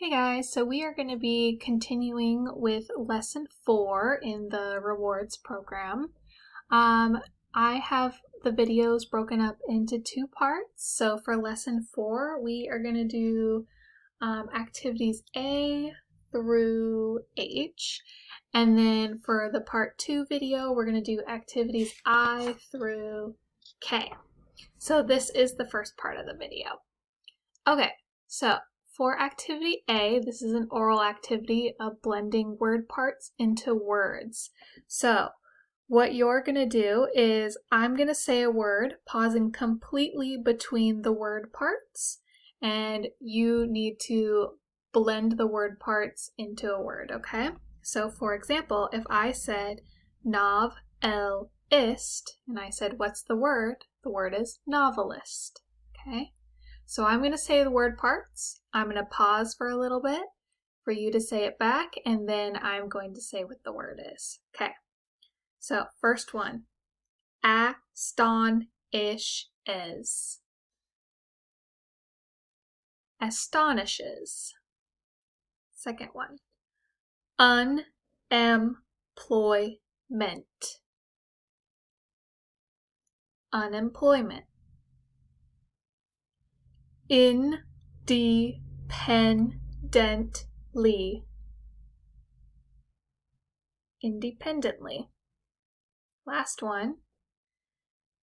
Hey guys, so we are going to be continuing with lesson 4 in the rewards program. I have the videos broken up into 2 parts. So for lesson 4, we are going to do activities A through H. And then for the part 2 video, we're going to do activities I through K. So this is the first part of the video. Okay, so for activity A, this is an oral activity of blending word parts into words. So what you're going to do is I'm going to say a word, pausing completely between the word parts, and you need to blend the word parts into a word, okay? So for example, if I said novelist, and I said, what's the word? The word is novelist, okay? So I'm going to say the word parts. I'm going to pause for a little bit for you to say it back, and then I'm going to say what the word is. Okay, so first one, astonishes. Astonishes. Second one, unemployment. Unemployment. Independently. Independently. Last one,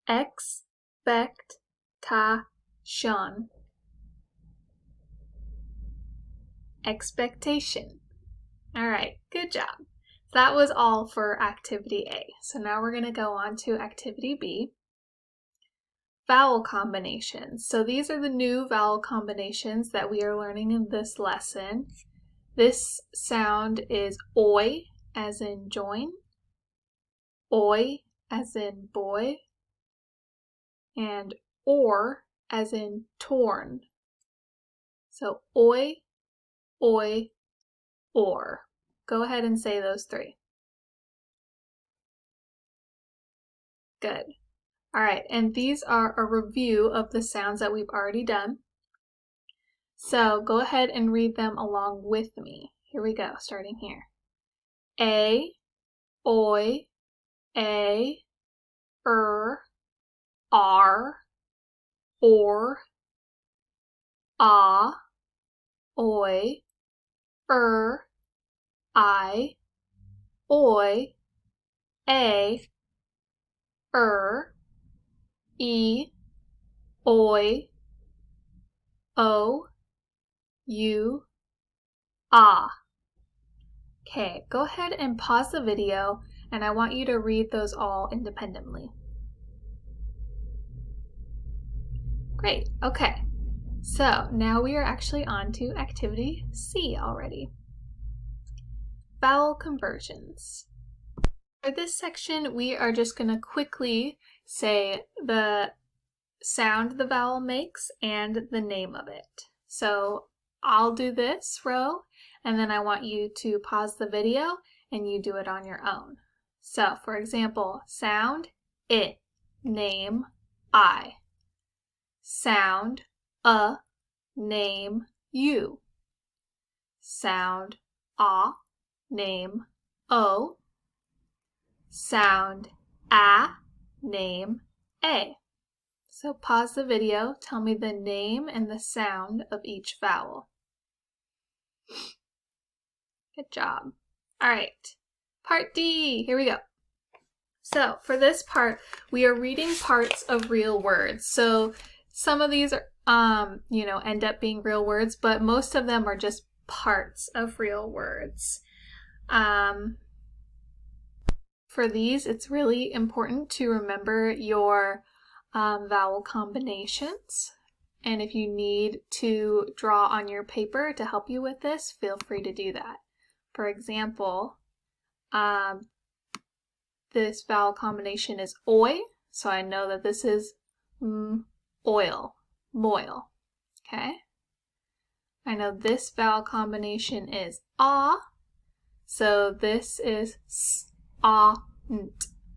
expectation. Expectation. All right, good job. That was all for activity A. So now we're going to go on to activity B. Vowel combinations. So these are the new vowel combinations that we are learning in this lesson. This sound is oi, as in join, oi, as in boy, and or, as in torn. So oi, oi, or. Go ahead and say those 3. Good. All right, and these are a review of the sounds that we've already done. So go ahead and read them along with me. Here we go, starting here. A, oi, a, R, or, ah, oi, I, oi, a, e, oi, o, u, ah. Okay, go ahead and pause the video, and I want you to read those all independently. Great, okay. So now we are actually on to activity C already. Vowel conversions. For this section, we are just going to quickly say the sound the vowel makes and the name of it. So I'll do this row, and then I want you to pause the video and you do it on your own. So for example, sound it, name I. Sound a, name you. Sound a, name o. Sound a, name a. So pause the video, tell me the name and the sound of each vowel. Good job. All right, part D, here we go. So for this part, we are reading parts of real words. So some of these are, end up being real words, but most of them are just parts of real words. For these, it's really important to remember your vowel combinations. And if you need to draw on your paper to help you with this, feel free to do that. For example, this vowel combination is oi, so I know that this is oil, moil, okay? I know this vowel combination is ah, so this is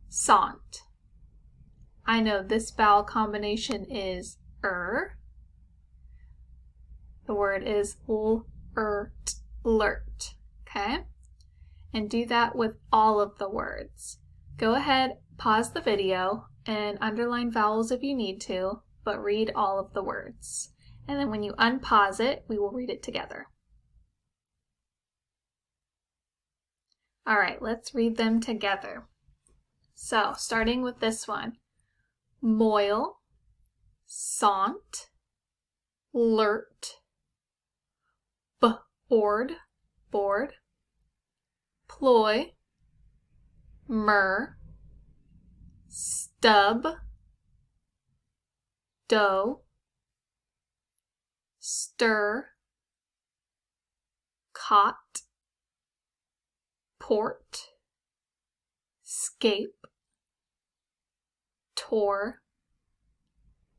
sant. I know this vowel combination is The word is lurt, okay? And do that with all of the words. Go ahead, pause the video, and underline vowels if you need to, but read all of the words. And then when you unpause it, we will read it together. All right, let's read them together. So, starting with this one. Moil, sont, lurt, board, ploy, myrrh, stub, dough, stir, cot, port, scape, tore,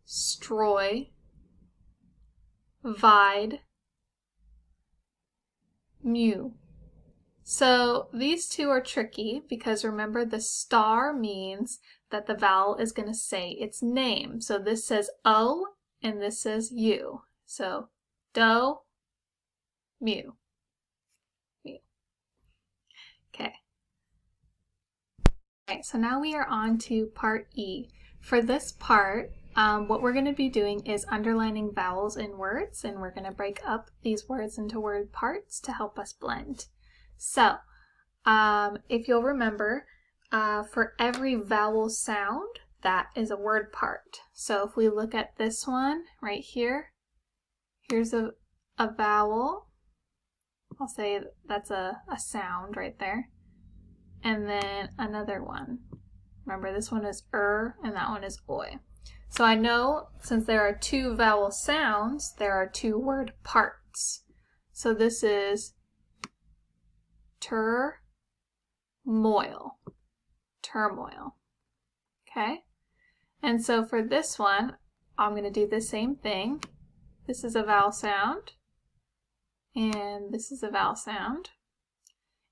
stroy, vide, mew. So these two are tricky because remember the star means that the vowel is going to say its name. So this says O and this says U. So do, mew. Okay. Alright, so now we are on to part E. For this part, what we're going to be doing is underlining vowels in words, and we're going to break up these words into word parts to help us blend. So, if you'll remember, for every vowel sound, that is a word part. So if we look at this one right here, here's a vowel. I'll say that's a sound right there. And then another one. Remember, this one is and that one is oi. So I know since there are two vowel sounds, there are two word parts. So this is turmoil. Okay? And so for this one, I'm going to do the same thing. This is a vowel sound. And this is a vowel sound.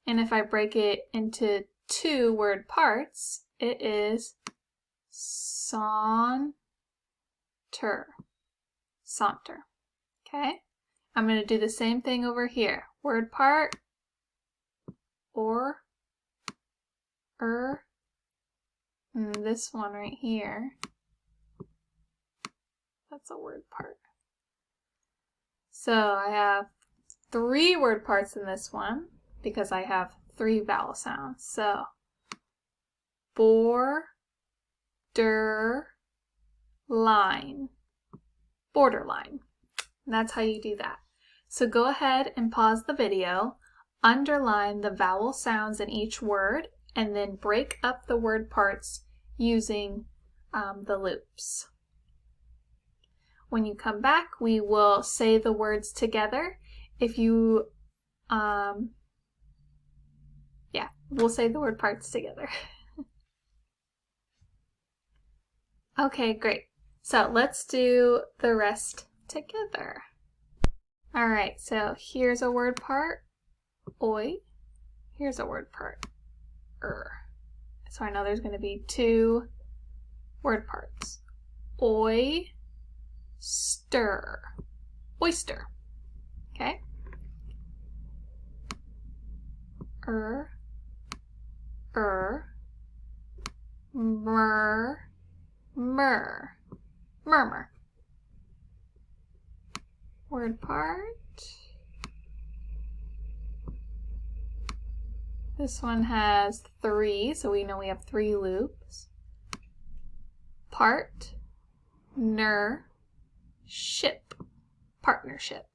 And if I break it into two word parts, it is saunter. Okay? I'm going to do the same thing over here. Word part, and this one right here, that's a word part. So I have three word parts in this one because I have three vowel sounds. So borderline, borderline. And that's how you do that. So go ahead and pause the video, underline the vowel sounds in each word, and then break up the word parts using the loops. When you come back, we will say the words together. If you, we'll say the word parts together. Okay, great. So let's do the rest together. All right, so here's a word part, oi. Here's a word part, So I know there's going to be two word parts. Oyster. Oyster. Okay? Murmur. Word part. This one has three, so we know we have three loops. Ship. Partnership.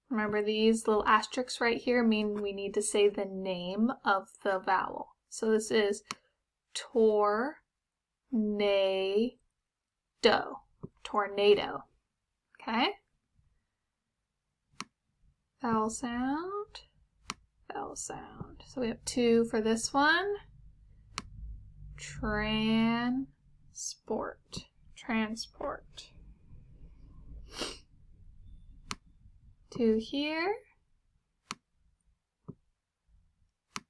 Remember, these little asterisks right here mean we need to say the name of the vowel. So this is tornado. Okay? Vowel sound. So we have two for this one. Transport. Two here.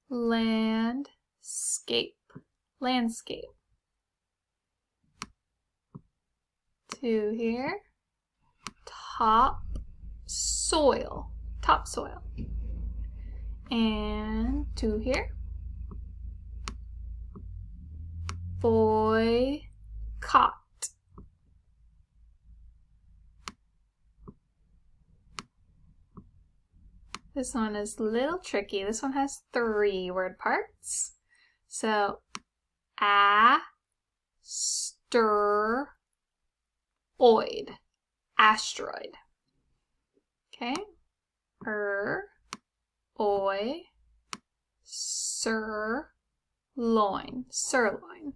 Landscape. 2 here. Topsoil. Topsoil. And 2 here. Boycott. This one is a little tricky. This one has 3 word parts. So, asteroid. Asteroid. Okay? Oi. Sirloin. Sirloin.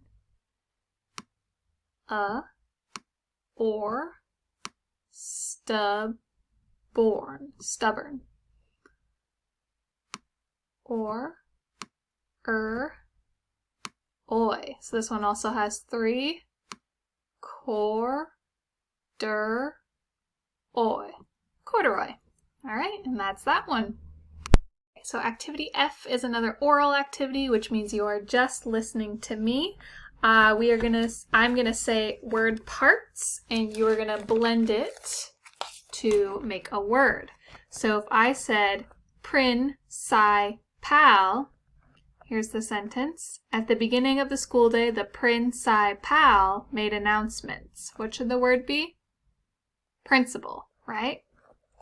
Or. Stubborn. Stubborn. Or. Oi. So this one also has 3. Corduroy. Corduroy. All right, and that's that one. So activity F is another oral activity, which means you are just listening to me. I'm gonna say word parts, and you are gonna blend it to make a word. So if I said principal, here's the sentence. At the beginning of the school day, the principal made announcements. What should the word be? Principal, right?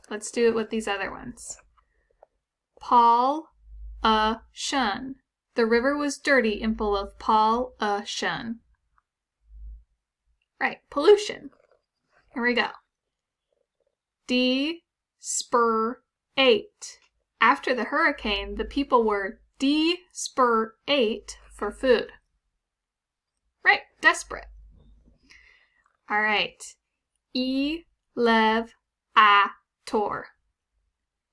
Let's do it with these other ones. Pollution. The river was dirty and full of pollution. Right, pollution. Here we go. Desperate. After the hurricane, the people were desperate for food. Right, desperate. All right. Elevator.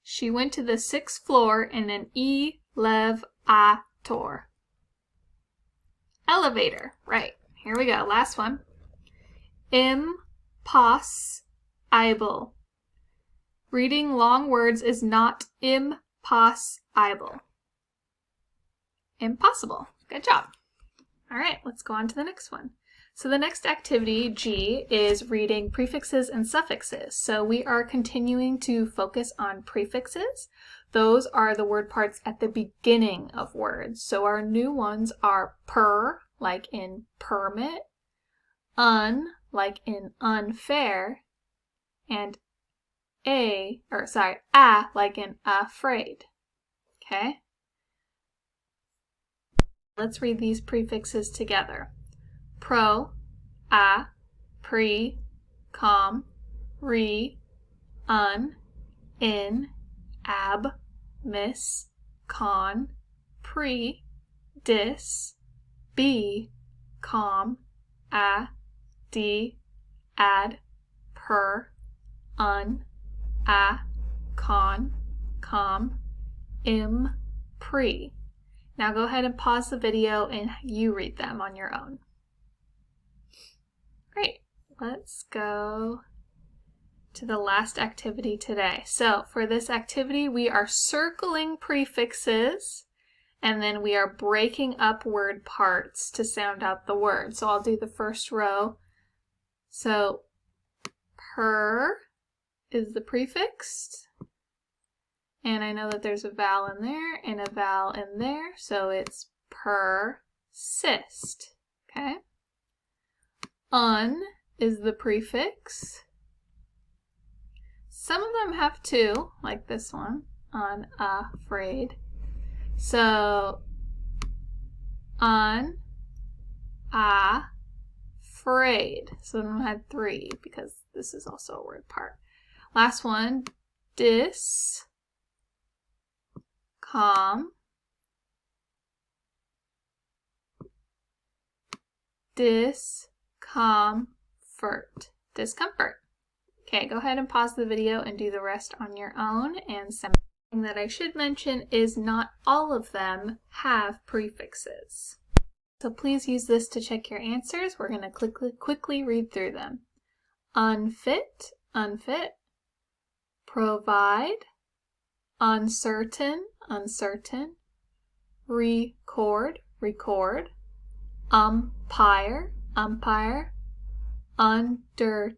She went to the 6th floor in an elevator. Elevator. Right. Here we go. Last one. Impossible. Reading long words is not impossible. Impossible. Good job. All right, let's go on to the next one. So the next activity, G, is reading prefixes and suffixes. So we are continuing to focus on prefixes. Those are the word parts at the beginning of words. So our new ones are per, like in permit, un, like in unfair, and a, like in afraid. Okay? Let's read these prefixes together. Pro, pre, com, re, un, in, ab, miss, con, pre, dis, be, com, de, ad, per, un, con, com, pre. Now go ahead and pause the video and you read them on your own. Great. Let's go to the last activity today. So for this activity, we are circling prefixes and then we are breaking up word parts to sound out the word. So I'll do the first row. So per is the prefix. And I know that there's a vowel in there and a vowel in there, so it's persist, okay? Un is the prefix. Some of them have 2, like this one, unafraid. So, afraid. So then we had 3 because this is also a word part. Last one, discomfort. Okay, go ahead and pause the video and do the rest on your own. And something that I should mention is not all of them have prefixes. So please use this to check your answers. We're going to quickly read through them. Unfit, unfit. Provide, uncertain, uncertain. Record, record. Umpire, umpire. Undertake,